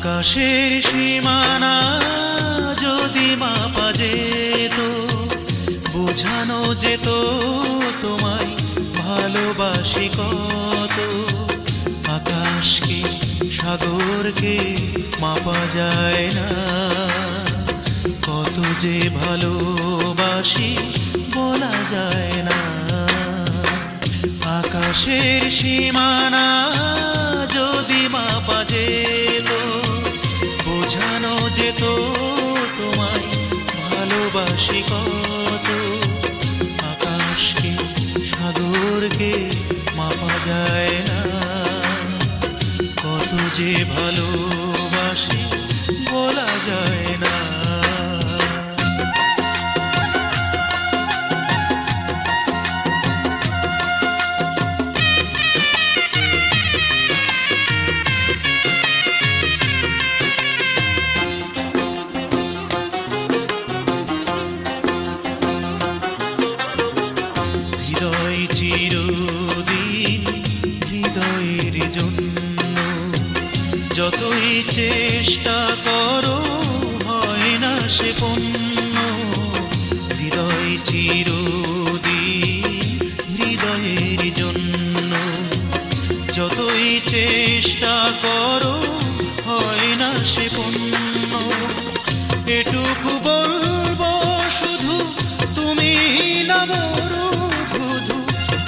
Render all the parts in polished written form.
আকাশের সীমানা যদি মাপা যেত, বোঝানো যেত তোমায় ভালোবাসি কত। আকাশকে সাগরকে মাপা যায় না, কত যে ভালোবাসি বলা যায় না। আকাশের সীমানা যদি মাপা যেত, বোঝানো যেত তোমায় ভালোবাসি কত। আকাশকে সাগরকে মাপা যায় না, কত যে ভালোবাসি বলা যায় না। চিরদিন হৃদয়ের জন্য যতই চেষ্টা করো হয় না সে পূর্ণ। হৃদয় চিরদিন হৃদয়ের জন্য যতই চেষ্টা করো হয় না সে পূর্ণ। এটুকু বলবো শুধু তুমি না বড়,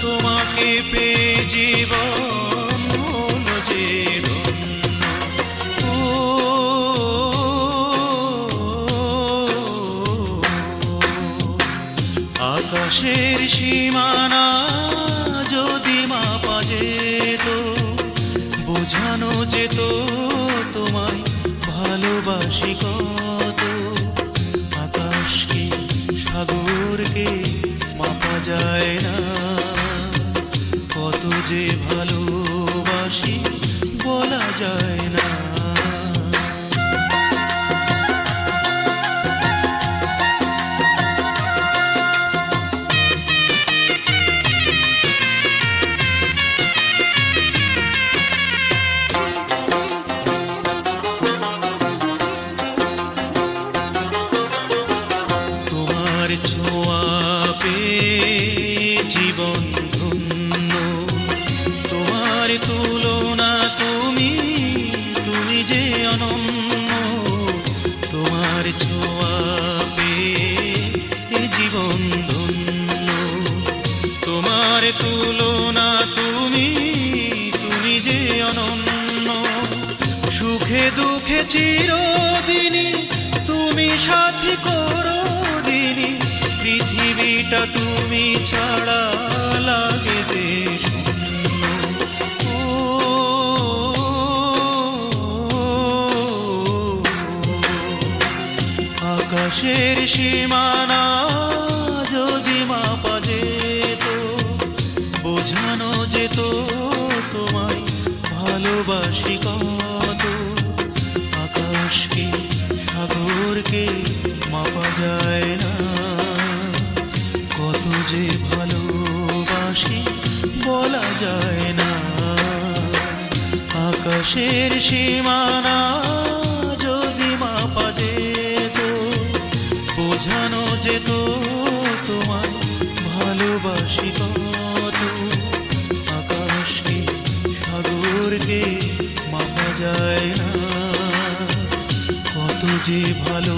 তোমাকে পেয়ে জীবন হলো যে ধন্য। আকাশের সীমানা যদি মাপা যেত, বোঝানো যেত তোমায় ভালোবাসি কত। আকাশকে সাগরকে মাপা যায় না, কত যে ভালোবাসি বলা যায় না। তোমার ছোঁয়া পেয়ে জীবন ধন্য, তোমার তুলনা তুমি তুমি যে অনন্য। তোমার ছোঁয়া পেয়ে জীবন ধন্য, তোমার তুলনা তুমি তুমি যে অনন্য। সুখে দুঃখে চিরদিনই তুমি সাথী করো দিনই, পৃথিবীটা তুমি ছাড়া লাগে যে শূন্য। আকাশের সীমানা যদি মাপা যেত, বোঝানো যেত তোমায় ভালোবাসি কত। আকাশকে সাগরকে মাপা যায় না, কত যে ভালোবাসি বলা যায় না। আকাশের সীমানা যদি মাপা যেত, বোঝানো যেত তোমায় ভালোবাসি কত। আকাশকে সাগরকে মাপা যায় না, কত যে ভালো